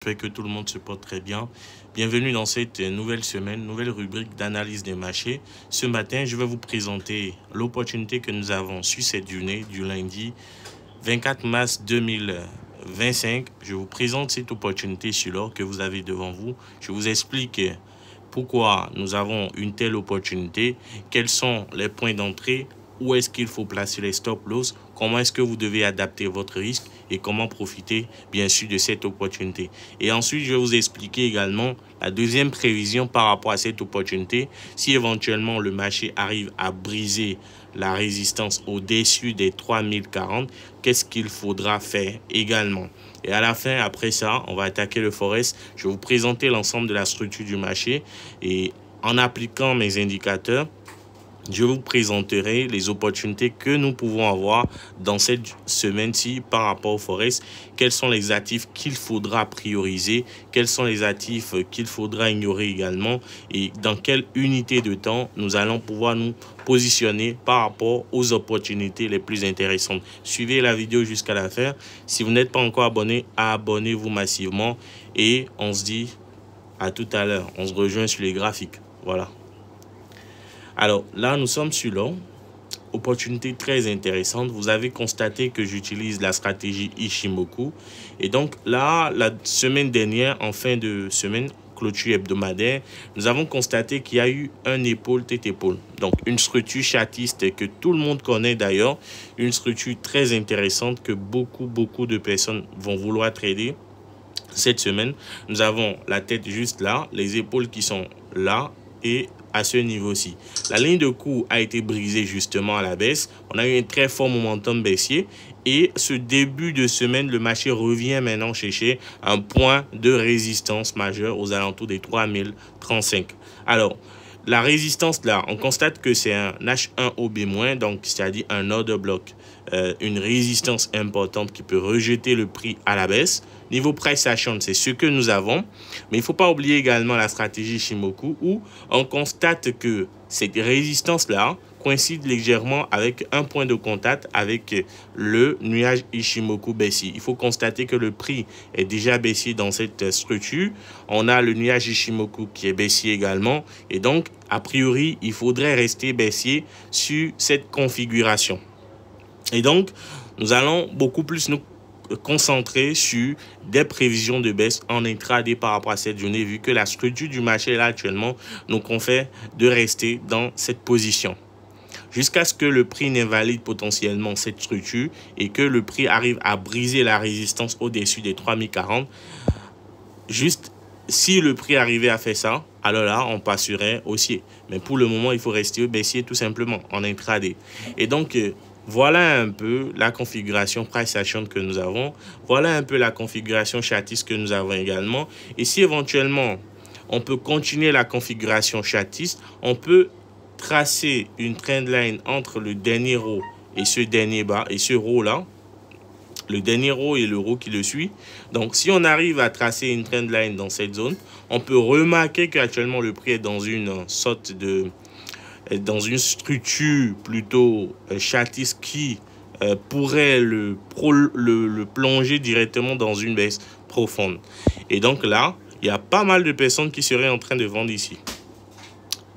J'espère que tout le monde se porte très bien. Bienvenue dans cette nouvelle semaine, nouvelle rubrique d'analyse des marchés. Ce matin, je vais vous présenter l'opportunité que nous avons sur cette journée du lundi 24 mars 2025. Je vous présente cette opportunité sur l'or que vous avez devant vous. Je vous explique pourquoi nous avons une telle opportunité, quels sont les points d'entrée, où est-ce qu'il faut placer les stop-loss, comment est-ce que vous devez adapter votre risque et comment profiter bien sûr de cette opportunité. Et ensuite, je vais vous expliquer également la deuxième prévision par rapport à cette opportunité. Si éventuellement le marché arrive à briser la résistance au-dessus des 3040, qu'est-ce qu'il faudra faire également. Et à la fin, après ça, on va attaquer le Forex. Je vais vous présenter l'ensemble de la structure du marché et en appliquant mes indicateurs, je vous présenterai les opportunités que nous pouvons avoir dans cette semaine-ci par rapport au Forex. Quels sont les actifs qu'il faudra prioriser, quels sont les actifs qu'il faudra ignorer également et dans quelle unité de temps nous allons pouvoir nous positionner par rapport aux opportunités les plus intéressantes. Suivez la vidéo jusqu'à la fin. Si vous n'êtes pas encore abonné, abonnez-vous massivement et on se dit à tout à l'heure. On se rejoint sur les graphiques. Voilà. Alors là, nous sommes sur l'or. Opportunité très intéressante. Vous avez constaté que j'utilise la stratégie Ichimoku. Et donc là, la semaine dernière, en fin de semaine, clôture hebdomadaire, nous avons constaté qu'il y a eu un épaule tête épaule. Donc une structure chartiste que tout le monde connaît d'ailleurs. Une structure très intéressante que beaucoup de personnes vont vouloir trader. Cette semaine, nous avons la tête juste là, les épaules qui sont là et à ce niveau-ci. La ligne de cours a été brisée justement à la baisse. On a eu un très fort momentum baissier et ce début de semaine, le marché revient maintenant chercher un point de résistance majeur aux alentours des 3035. Alors, la résistance là, on constate que c'est un H1OB-, donc c'est-à-dire un order block, une résistance importante qui peut rejeter le prix à la baisse. Niveau price action, c'est ce que nous avons. Mais il ne faut pas oublier également la stratégie Ichimoku où on constate que cette résistance-là coïncide légèrement avec un point de contact avec le nuage Ichimoku baissier. Il faut constater que le prix est déjà baissier dans cette structure. On a le nuage Ichimoku qui est baissier également. Et donc, a priori, il faudrait rester baissier sur cette configuration. Et donc, nous allons beaucoup plus nous concentrer sur des prévisions de baisse en intraday par rapport à cette journée, vu que la structure du marché là actuellement nous confère de rester dans cette position jusqu'à ce que le prix n'invalide potentiellement cette structure et que le prix arrive à briser la résistance au-dessus des 3040. Juste si le prix arrivait à faire ça, alors là on passerait haussier, mais pour le moment il faut rester baissier tout simplement en intraday. Et donc voilà un peu la configuration price action que nous avons. Voilà un peu la configuration chartiste que nous avons également. Et si éventuellement, on peut continuer la configuration chartiste, on peut tracer une trendline entre le dernier haut et ce dernier bas et ce haut là. Le dernier haut et le haut qui le suit. Donc, si on arrive à tracer une trendline dans cette zone, on peut remarquer qu'actuellement le prix est dans une sorte de... dans une structure plutôt chartiste qui pourrait le plonger directement dans une baisse profonde. Et donc là, il y a pas mal de personnes qui seraient en train de vendre ici.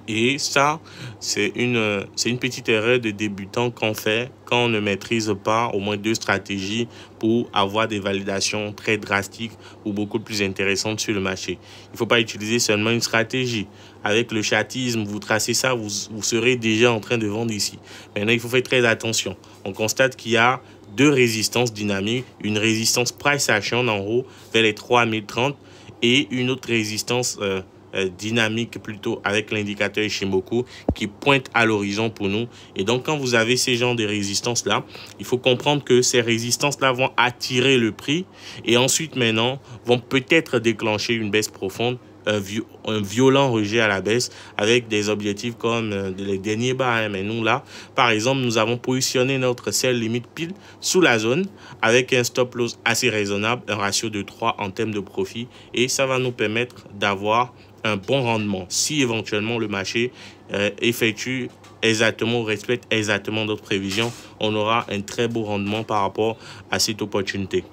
Et ça, c'est une petite erreur de débutant qu'on fait quand on ne maîtrise pas au moins deux stratégies pour avoir des validations très drastiques ou beaucoup plus intéressantes sur le marché. Il ne faut pas utiliser seulement une stratégie. Avec le chartisme, vous tracez ça, vous serez déjà en train de vendre ici. Maintenant, il faut faire très attention. On constate qu'il y a deux résistances dynamiques, une résistance price action en haut vers les 3030 et une autre résistance dynamique plutôt avec l'indicateur Ichimoku qui pointe à l'horizon pour nous. Et donc quand vous avez ces genres de résistances là, il faut comprendre que ces résistances là vont attirer le prix et ensuite maintenant vont peut-être déclencher une baisse profonde, un violent rejet à la baisse avec des objectifs comme les derniers bas, hein. Mais nous là, par exemple, nous avons positionné notre sell limite pile sous la zone avec un stop loss assez raisonnable, un ratio de 3 en termes de profit et ça va nous permettre d'avoir un bon rendement si éventuellement le marché effectue exactement ou respecte exactement notre prévision. On aura un très beau rendement par rapport à cette opportunité.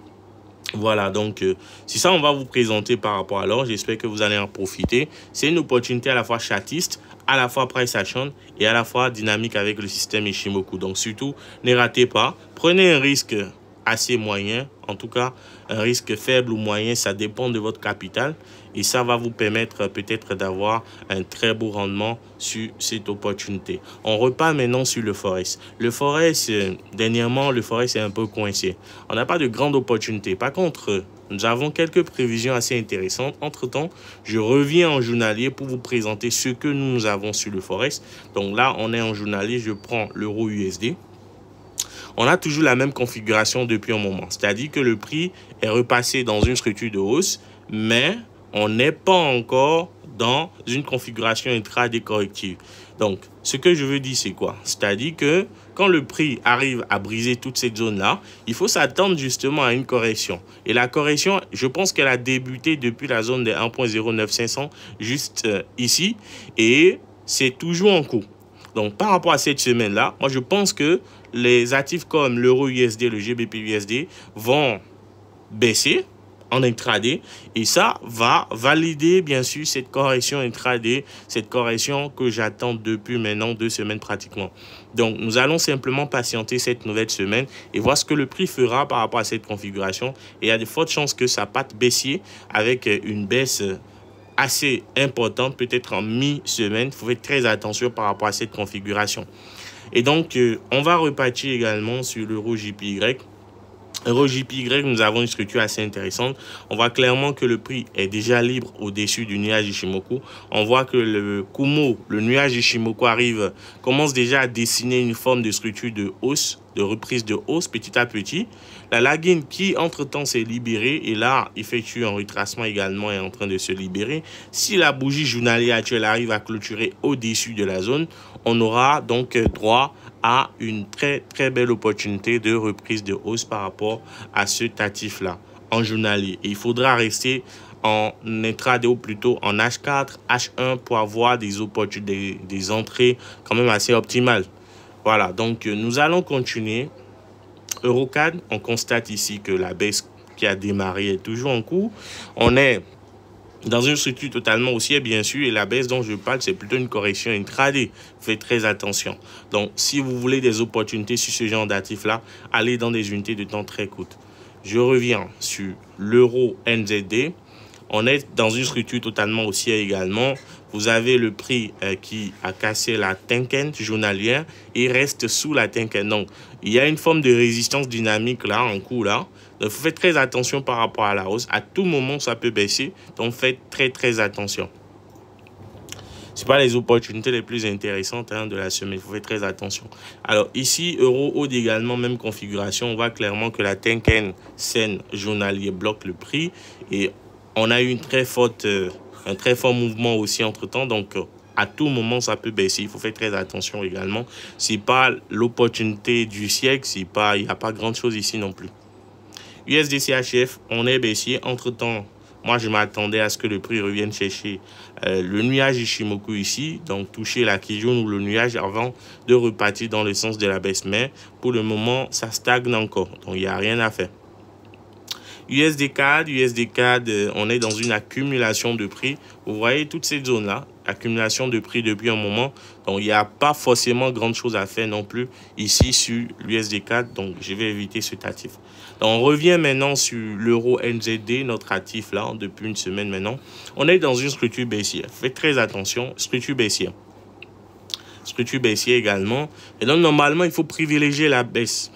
Voilà, donc c'est ça on va vous présenter par rapport à l'or. J'espère que vous allez en profiter. C'est une opportunité à la fois chartiste, à la fois price action et à la fois dynamique avec le système Ishimoku. Donc surtout, ne ratez pas. Prenez un risque assez moyen, en tout cas un risque faible ou moyen, ça dépend de votre capital. Et ça va vous permettre peut-être d'avoir un très beau rendement sur cette opportunité. On repart maintenant sur le Forex. Le Forex, dernièrement, le Forex est un peu coincé. On n'a pas de grande opportunité. Par contre, nous avons quelques prévisions assez intéressantes. Entre-temps, je reviens en journalier pour vous présenter ce que nous avons sur le Forex. Donc là, on est en journalier. Je prends l'euro USD. On a toujours la même configuration depuis un moment. C'est-à-dire que le prix est repassé dans une structure de hausse, mais on n'est pas encore dans une configuration intraday corrective. Donc, ce que je veux dire, c'est quoi? C'est-à-dire que quand le prix arrive à briser toute cette zone-là, il faut s'attendre justement à une correction. Et la correction, je pense qu'elle a débuté depuis la zone des 1.09500, juste ici, et c'est toujours en cours. Donc, par rapport à cette semaine-là, moi, je pense que les actifs comme l'euro USD, le GBP USD vont baisser en intraday et ça va valider bien sûr cette correction intraday, cette correction que j'attends depuis maintenant 2 semaines pratiquement. Donc nous allons simplement patienter cette nouvelle semaine et voir ce que le prix fera par rapport à cette configuration et il y a de fortes chances que ça parte baissier avec une baisse assez importante, peut-être en mi-semaine. Il faut faire très attention par rapport à cette configuration. Et donc, on va repartir également sur l'euro JPY. Euro JPY, nous avons une structure assez intéressante. On voit clairement que le prix est déjà libre au-dessus du nuage Ishimoku. On voit que le Kumo, le nuage Ishimoku commence déjà à dessiner une forme de structure de hausse, de reprise de hausse petit à petit. La lagging qui entre-temps s'est libérée et là effectue un retracement également est en train de se libérer. Si la bougie journalière actuelle arrive à clôturer au-dessus de la zone, on aura donc droit à une très belle opportunité de reprise de hausse par rapport à ce actif là en journalier. Et il faudra rester en intraday ou plutôt en H4, H1 pour avoir des opportunités, des entrées quand même assez optimales. Voilà, donc nous allons continuer. Eurocad, on constate ici que la baisse qui a démarré est toujours en cours. On est dans une structure totalement haussière, bien sûr, et la baisse dont je parle, c'est plutôt une correction intraday. Faites très attention. Donc, si vous voulez des opportunités sur ce genre d'actifs-là, allez dans des unités de temps très courtes. Je reviens sur l'euro NZD. On est dans une structure totalement haussière également. Vous avez le prix qui a cassé la Tenken journalière et reste sous la Tenken. Donc, il y a une forme de résistance dynamique là, en cours là. Donc, faites très attention par rapport à la hausse. À tout moment, ça peut baisser. Donc, faites très attention. Ce pas les opportunités les plus intéressantes de la semaine. Il faut faire très attention. Alors, ici, euro haut également, même configuration. On voit clairement que la Tenken Sen journalier bloque le prix. Et on a eu un très fort mouvement aussi entre-temps. Donc, à tout moment, ça peut baisser. Il faut faire très attention également. Ce n'est pas l'opportunité du siècle. Il n'y a pas grand-chose ici non plus. USD-CHF, on est baissier. Entre-temps, moi, je m'attendais à ce que le prix revienne chercher le nuage Ishimoku ici. Donc, toucher la Kijun ou le nuage avant de repartir dans le sens de la baisse. Mais pour le moment, ça stagne encore. Donc, il n'y a rien à faire. USD-CAD, on est dans une accumulation de prix. Vous voyez toute cette zone-là, accumulation de prix depuis un moment. Donc, il n'y a pas forcément grande chose à faire non plus ici sur l'USD-CAD. Donc, je vais éviter cet actif. Donc, on revient maintenant sur l'euro NZD, notre actif là, depuis une semaine maintenant. On est dans une structure baissière. Faites très attention, structure baissière. Structure baissière également. Et donc, normalement, il faut privilégier la baisse.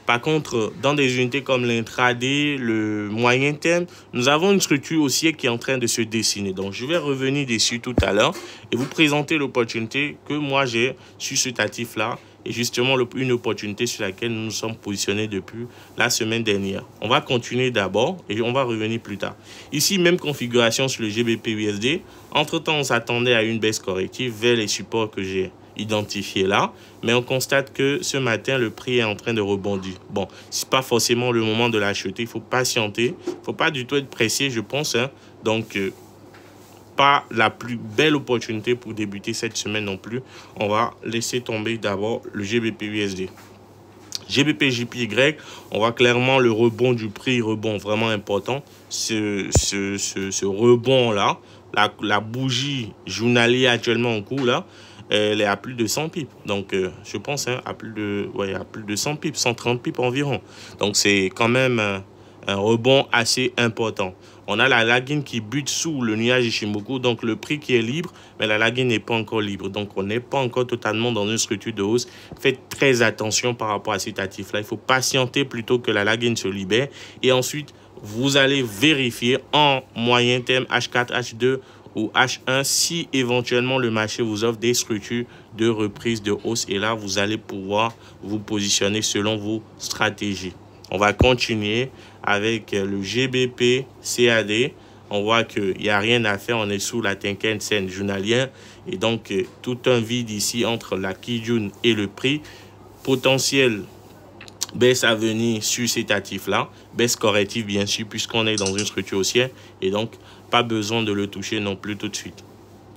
Par contre, dans des unités comme l'intraday, le moyen terme, nous avons une structure haussière qui est en train de se dessiner. Donc, je vais revenir dessus tout à l'heure et vous présenter l'opportunité que moi j'ai sur cet actif-là. Et justement, une opportunité sur laquelle nous nous sommes positionnés depuis la semaine dernière. On va continuer d'abord et on va revenir plus tard. Ici, même configuration sur le GBP-USD. Entre-temps, on s'attendait à une baisse corrective vers les supports que j'ai identifiés là. Mais on constate que ce matin, le prix est en train de rebondir. Bon, ce n'est pas forcément le moment de l'acheter. Il faut patienter. Il ne faut pas du tout être pressé, je pense. Donc, pas la plus belle opportunité pour débuter cette semaine non plus. On va laisser tomber d'abord le GBP-USD. GBP, JPY, on voit clairement le rebond du prix, rebond vraiment important. Ce rebond-là, la bougie journalière actuellement en cours, là, elle est à plus de 100 pips. Donc, je pense à plus de 100 pips, 130 pips environ. Donc, c'est quand même un rebond assez important. On a la lagging qui bute sous le nuage Ishimoku, donc le prix qui est libre, mais la lagging n'est pas encore libre. Donc, on n'est pas encore totalement dans une structure de hausse. Faites très attention par rapport à cet actif-là. Il faut patienter plutôt que la lagging se libère. Et ensuite, vous allez vérifier en moyen terme H4, H2 ou H1 si éventuellement le marché vous offre des structures de reprise de hausse. Et là, vous allez pouvoir vous positionner selon vos stratégies. On va continuer avec le GBP CAD. On voit qu'il n'y a rien à faire. On est sous la Tenkan Sen journalière. Et donc, tout un vide ici entre la Kijun et le prix. Potentiel baisse à venir sur cet actif-là. Baisse corrective, bien sûr, puisqu'on est dans une structure haussière. Et donc, pas besoin de le toucher non plus tout de suite.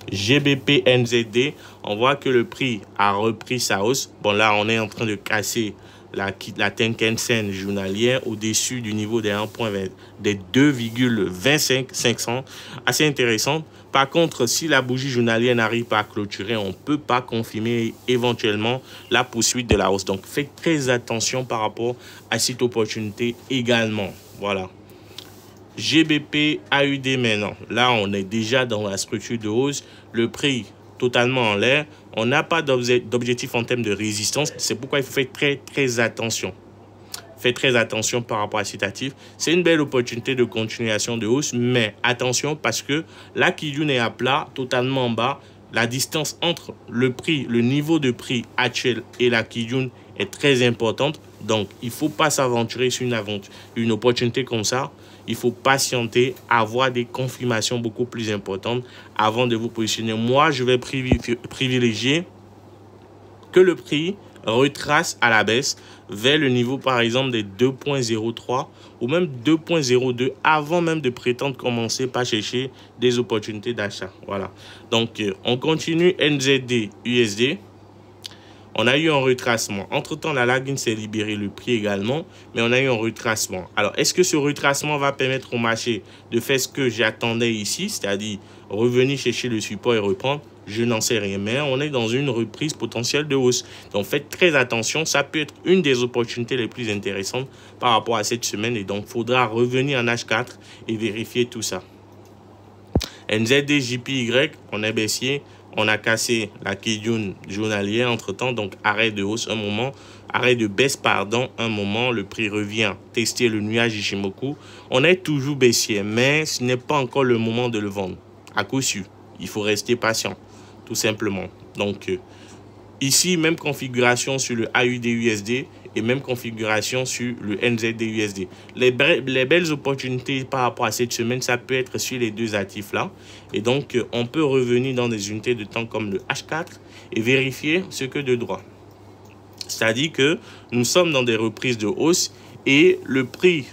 GBP NZD, on voit que le prix a repris sa hausse. Bon, là, on est en train de casser la Tenkan Sen journalière au-dessus du niveau des 1.20, des 2,25500. Assez intéressant. Par contre, si la bougie journalière n'arrive pas à clôturer, on ne peut pas confirmer éventuellement la poursuite de la hausse. Donc, faites très attention par rapport à cette opportunité également. Voilà. GBP AUD maintenant. Là, on est déjà dans la structure de hausse. Le prix totalement en l'air. On n'a pas d'objectif en termes de résistance. C'est pourquoi il faut faire très attention. Faites très attention par rapport à cet actif. C'est une belle opportunité de continuation de hausse, mais attention parce que la Kijun est à plat, totalement en bas. La distance entre le prix, le niveau de prix actuel et la Kijun est très importante. Donc, il ne faut pas s'aventurer sur une opportunité comme ça. Il faut patienter, avoir des confirmations beaucoup plus importantes avant de vous positionner. Moi, je vais privilégier que le prix retrace à la baisse vers le niveau, par exemple, des 2.03 ou même 2.02 avant même de prétendre commencer par chercher des opportunités d'achat. Voilà. Donc, on continue NZD, USD. On a eu un retracement. Entre-temps, la lagging s'est libérée, le prix également, mais on a eu un retracement. Alors, est-ce que ce retracement va permettre au marché de faire ce que j'attendais ici, c'est-à-dire revenir chercher le support et reprendre? Je n'en sais rien, mais on est dans une reprise potentielle de hausse. Donc, faites très attention. Ça peut être une des opportunités les plus intéressantes par rapport à cette semaine. Et donc, il faudra revenir en H4 et vérifier tout ça. NZD, JPY, on est baissier. On a cassé la Kijun journalière entre-temps, donc arrêt de hausse un moment, arrêt de baisse, pardon, un moment. Le prix revient tester le nuage Ishimoku. On est toujours baissier, mais ce n'est pas encore le moment de le vendre. À coup sûr, il faut rester patient, tout simplement. Donc, ici, même configuration sur le AUD-USD et même configuration sur le NZD-USD. Les belles opportunités par rapport à cette semaine, ça peut être sur les deux actifs-là. Et donc, on peut revenir dans des unités de temps comme le H4 et vérifier ce que de droit. C'est-à-dire que nous sommes dans des reprises de hausse et le prix,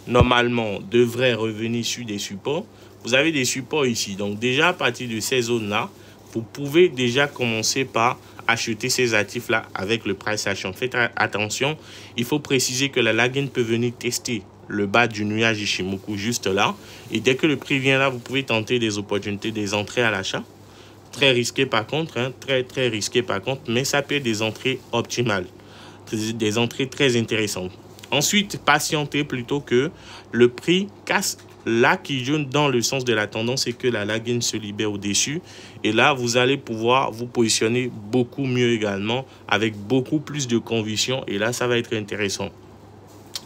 normalement, devrait revenir sur des supports. Vous avez des supports ici. Donc, déjà, à partir de ces zones-là, vous pouvez déjà commencer par acheter ces actifs-là avec le price action. Faites attention, il faut préciser que la lagging peut venir tester le bas du nuage Ishimoku juste là. Et dès que le prix vient là, vous pouvez tenter des opportunités, des entrées à l'achat. Très risqué par contre, hein, très risqué par contre, mais ça peut être des entrées optimales, des entrées très intéressantes. Ensuite, patienter plutôt que le prix casse la Kijun dans le sens de la tendance et que la lagging se libère au-dessus. Et là, vous allez pouvoir vous positionner beaucoup mieux également avec beaucoup plus de conviction. Et là, ça va être intéressant.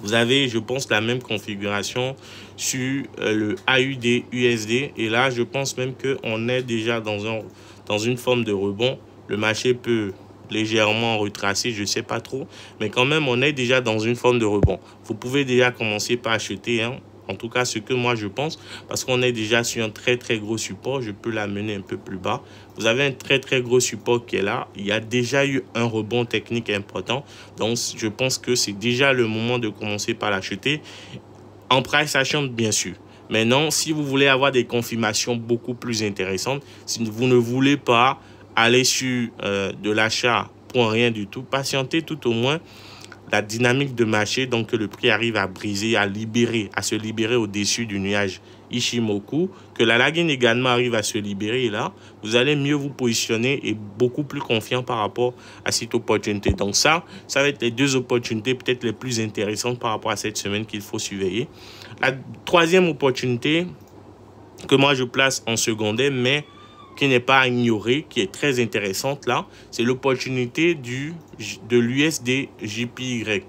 Vous avez, je pense, la même configuration sur le AUD-USD. Et là, je pense même qu'on est déjà dans une forme de rebond. Le marché peut légèrement retracer, je ne sais pas trop. Mais quand même, on est déjà dans une forme de rebond. Vous pouvez déjà commencer par acheter, hein. En tout cas, ce que moi je pense, parce qu'on est déjà sur un très gros support, je peux l'amener un peu plus bas. Vous avez un très gros support qui est là. Il y a déjà eu un rebond technique important. Donc, je pense que c'est déjà le moment de commencer par l'acheter. En price action, bien sûr. Maintenant, si vous voulez avoir des confirmations beaucoup plus intéressantes, si vous ne voulez pas aller sur de l'achat pour rien du tout, patientez tout au moins la dynamique de marché, donc que le prix arrive à briser, à se libérer au-dessus du nuage Ichimoku, que la lagine également arrive à se libérer, et là, vous allez mieux vous positionner et beaucoup plus confiant par rapport à cette opportunité. Donc ça va être les deux opportunités peut-être les plus intéressantes par rapport à cette semaine qu'il faut surveiller. La troisième opportunité que moi je place en secondaire, mais qui n'est pas à ignorer, qui est très intéressante là, c'est l'opportunité de l'USD-JPY.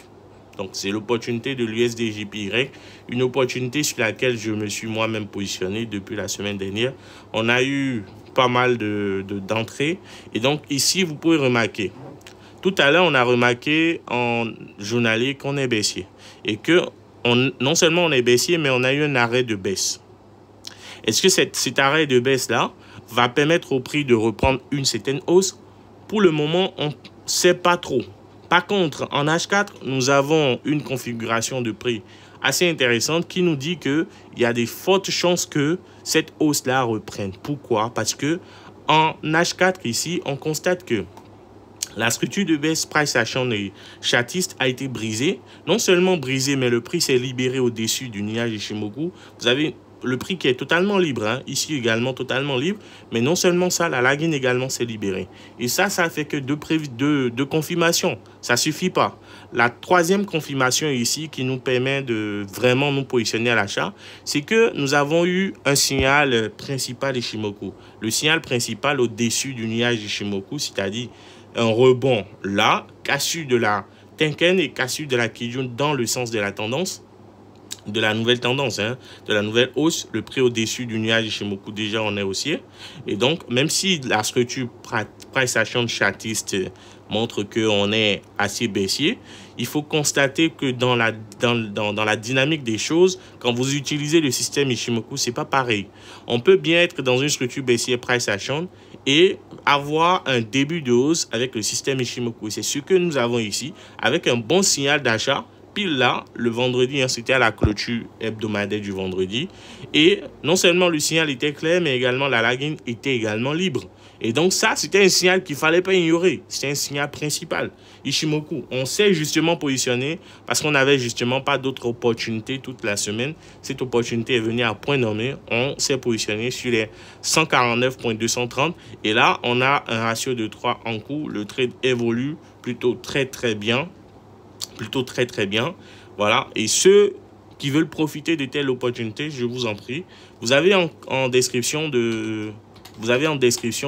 Donc, c'est l'opportunité de l'USD-JPY, une opportunité sur laquelle je me suis moi-même positionné depuis la semaine dernière. On a eu pas mal d'entrées. Et donc, ici, vous pouvez remarquer. Tout à l'heure, on a remarqué en journalier qu'on est baissier. Et que non seulement on est baissier, mais on a eu un arrêt de baisse. Est-ce que cet arrêt de baisse-là va permettre au prix de reprendre une certaine hausse? Pour le moment, on ne sait pas trop. Par contre, en H4, nous avons une configuration de prix assez intéressante qui nous dit qu'il y a des fortes chances que cette hausse-là reprenne. Pourquoi? Parce que en H4 ici, on constate que la structure de baisse price action et chartiste a été brisée. Non seulement brisée, mais le prix s'est libéré au-dessus du nuage Ichimoku. Vous avez le prix qui est totalement libre, hein, ici également totalement libre, mais non seulement ça, la lagine également s'est libérée. Et ça fait que deux confirmations, ça ne suffit pas. La troisième confirmation ici qui nous permet de vraiment nous positionner à l'achat, c'est que nous avons eu un signal principal Ichimoku. Le signal principal au-dessus du nuage Ichimoku, c'est-à-dire un rebond là, cassure de la Tenken et cassure de la Kijun dans le sens de la tendance, de la nouvelle tendance, hein, de la nouvelle hausse, le prix au-dessus du nuage Ichimoku, déjà on est haussier. Et donc, même si la structure price action chartiste montre qu'on est assez baissier, il faut constater que dans la dynamique des choses, quand vous utilisez le système Ichimoku, c'est pas pareil. On peut bien être dans une structure baissière price action et avoir un début de hausse avec le système Ichimoku. C'est ce que nous avons ici, avec un bon signal d'achat, pile là, le vendredi, hein, c'était à la clôture hebdomadaire du vendredi. Et non seulement le signal était clair, mais également la lagine était également libre. Et donc ça, c'était un signal qu'il ne fallait pas ignorer. C'était un signal principal. Ichimoku, on s'est justement positionné parce qu'on n'avait justement pas d'autres opportunités toute la semaine. Cette opportunité est venue à point nommé. On s'est positionné sur les 149.230. Et là, on a un ratio de 3 en cours. Le trade évolue plutôt très bien. Plutôt très bien. Voilà. Et ceux qui veulent profiter de telle opportunité, je vous en prie, vous avez en description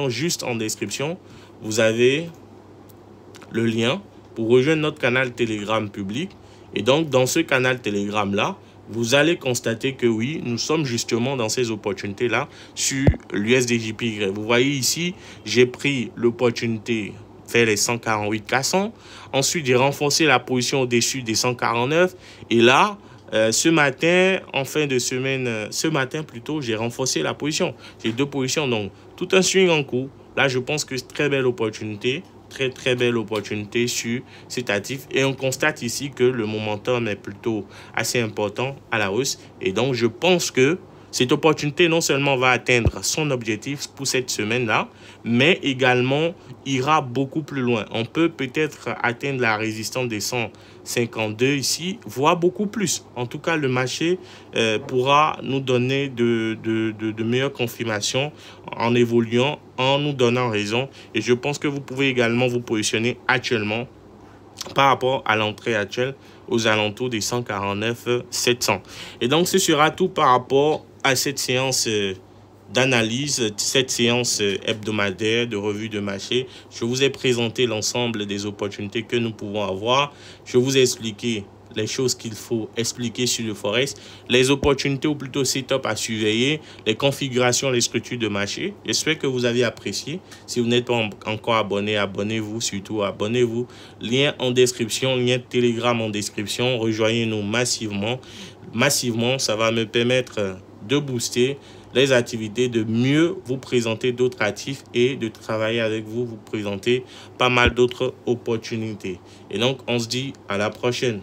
juste en description, vous avez le lien pour rejoindre notre canal Telegram public. Et donc, dans ce canal Telegram-là, vous allez constater que oui, nous sommes justement dans ces opportunités-là sur l'USDJPY. Vous voyez ici, j'ai pris l'opportunité vers les 148 400. Ensuite, j'ai renforcé la position au-dessus des 149. Et là, ce matin, en fin de semaine, ce matin plutôt, j'ai renforcé la position. J'ai deux positions, donc tout un swing en cours. Là, je pense que c'est très belle opportunité. Très belle opportunité sur cet actif. Et on constate ici que le momentum est plutôt assez important à la hausse. Et donc, je pense que cette opportunité non seulement va atteindre son objectif pour cette semaine-là, mais également ira beaucoup plus loin. On peut peut-être atteindre la résistance des 152 ici, voire beaucoup plus. En tout cas, le marché pourra nous donner de meilleures confirmations en évoluant, en nous donnant raison. Et je pense que vous pouvez également vous positionner actuellement par rapport à l'entrée actuelle aux alentours des 149 700. Et donc, ce sera tout par rapport à cette séance d'analyse, cette séance hebdomadaire de revue de marché. Je vous ai présenté l'ensemble des opportunités que nous pouvons avoir. Je vous ai expliqué les choses qu'il faut expliquer sur le Forex, les opportunités ou plutôt setup à surveiller, les configurations, les structures de marché. J'espère que vous avez apprécié. Si vous n'êtes pas encore abonné, abonnez-vous, surtout abonnez-vous. Lien en description, lien Telegram en description. Rejoignez-nous massivement. Ça va me permettre de booster les activités, de mieux vous présenter d'autres actifs et de travailler avec vous, vous présenter pas mal d'autres opportunités. Et donc, on se dit à la prochaine.